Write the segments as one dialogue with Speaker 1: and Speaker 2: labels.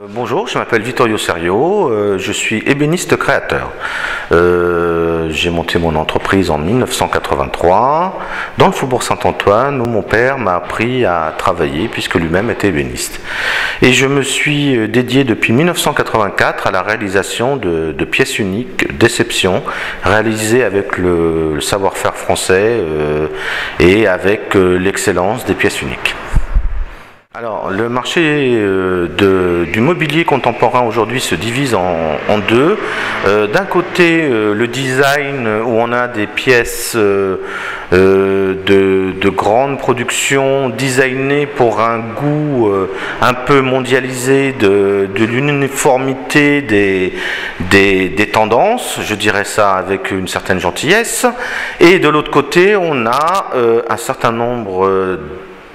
Speaker 1: Bonjour, je m'appelle Vittorio Serio, je suis ébéniste créateur. J'ai monté mon entreprise en 1983 dans le Faubourg Saint-Antoine où mon père m'a appris à travailler puisque lui-même était ébéniste. Et je me suis dédié depuis 1984 à la réalisation de pièces uniques, d'exception, réalisées avec le savoir-faire français et avec l'excellence des pièces uniques. Alors, le marché du mobilier contemporain aujourd'hui se divise en deux. D'un côté, le design où on a des pièces de grande production designées pour un goût un peu mondialisé de l'uniformité des tendances, je dirais ça avec une certaine gentillesse. Et de l'autre côté, on a un certain nombre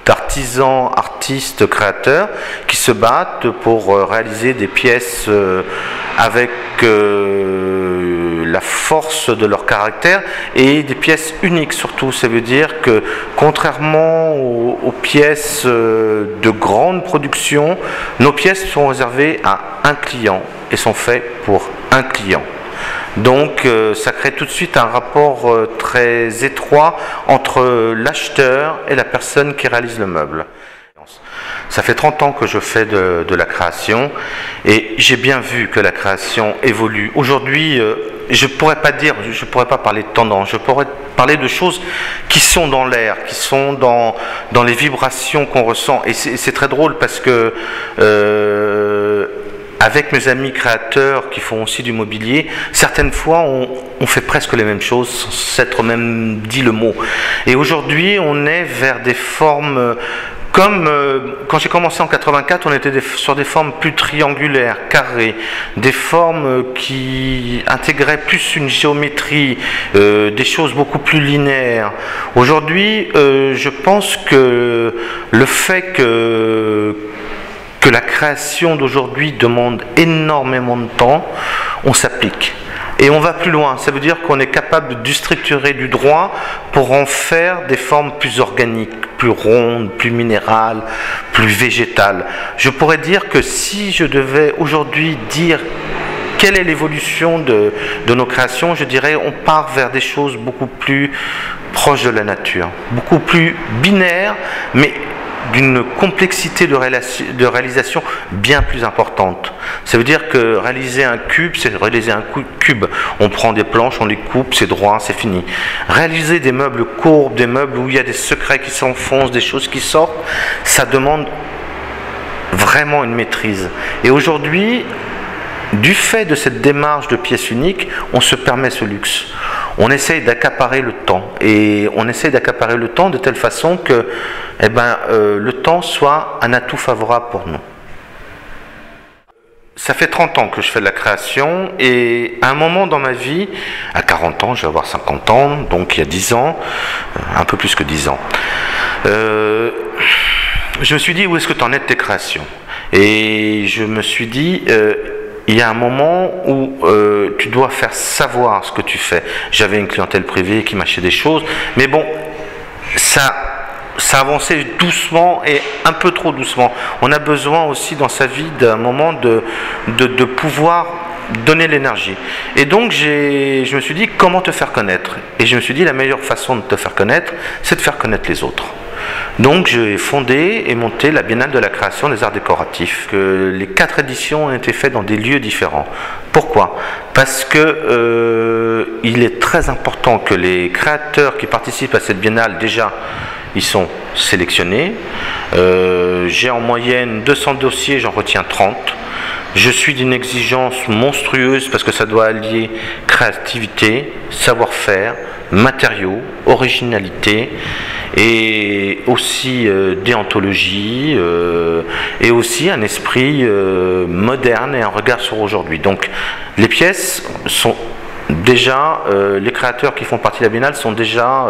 Speaker 1: d'artisans, artistes, créateurs qui se battent pour réaliser des pièces avec la force de leur caractère et des pièces uniques surtout. Ça veut dire que contrairement aux pièces de grande production, nos pièces sont réservées à un client et sont faites pour un client. Donc ça crée tout de suite un rapport très étroit entre l'acheteur et la personne qui réalise le meuble. Ça fait 30 ans que je fais de la création et j'ai bien vu que la création évolue. Aujourd'hui, je pourrais pas parler de tendance, je pourrais parler de choses qui sont dans l'air, qui sont dans les vibrations qu'on ressent. Et c'est très drôle parce que avec mes amis créateurs qui font aussi du mobilier, certaines fois on fait presque les mêmes choses sans s'être même dit le mot. Et aujourd'hui on est vers des formes comme quand j'ai commencé en 84, on était sur des formes plus triangulaires, carrées, des formes qui intégraient plus une géométrie, des choses beaucoup plus linéaires. Aujourd'hui, je pense que le fait que la création d'aujourd'hui demande énormément de temps, on s'applique. Et on va plus loin, ça veut dire qu'on est capable de structurer du droit pour en faire des formes plus organiques, plus rondes, plus minérales, plus végétales. Je pourrais dire que si je devais aujourd'hui dire quelle est l'évolution de nos créations, je dirais on part vers des choses beaucoup plus proches de la nature, beaucoup plus binaires, mais d'une complexité de réalisation bien plus importante. Ça veut dire que réaliser un cube, c'est réaliser un cube. On prend des planches, on les coupe, c'est droit, c'est fini. Réaliser des meubles courbes, des meubles où il y a des secrets qui s'enfoncent, des choses qui sortent, ça demande vraiment une maîtrise. Et aujourd'hui, du fait de cette démarche de pièces uniques, on se permet ce luxe. On essaye d'accaparer le temps. Et on essaye d'accaparer le temps de telle façon que le temps soit un atout favorable pour nous. Ça fait 30 ans que je fais de la création et à un moment dans ma vie, à 40 ans, je vais avoir 50 ans, donc il y a 10 ans, un peu plus que 10 ans, je me suis dit où est-ce que tu en es de tes créations? Et je me suis dit il y a un moment où tu dois faire savoir ce que tu fais. J'avais une clientèle privée qui m'achetait des choses, mais bon, ça avançait doucement et un peu trop doucement. On a besoin aussi dans sa vie d'un moment de pouvoir donner l'énergie. Et donc je me suis dit comment te faire connaître. Et je me suis dit la meilleure façon de te faire connaître, c'est de faire connaître les autres. Donc j'ai fondé et monté la Biennale de la création des arts décoratifs. Les 4 éditions ont été faites dans des lieux différents. Pourquoi? Parce que il est très important que les créateurs qui participent à cette biennale, déjà, ils sont sélectionnés. J'ai en moyenne 200 dossiers, j'en retiens 30. Je suis d'une exigence monstrueuse parce que ça doit allier créativité, savoir-faire, matériaux, originalité et aussi déontologie et aussi un esprit moderne et un regard sur aujourd'hui. Donc les pièces sont déjà, les créateurs qui font partie de la Biennale sont déjà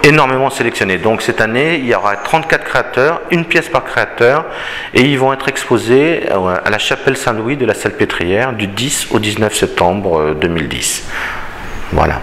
Speaker 1: énormément sélectionnés. Donc cette année, il y aura 34 créateurs, une pièce par créateur, et ils vont être exposés à la chapelle Saint-Louis de la Salpêtrière du 10 au 19 septembre 2010. Voilà.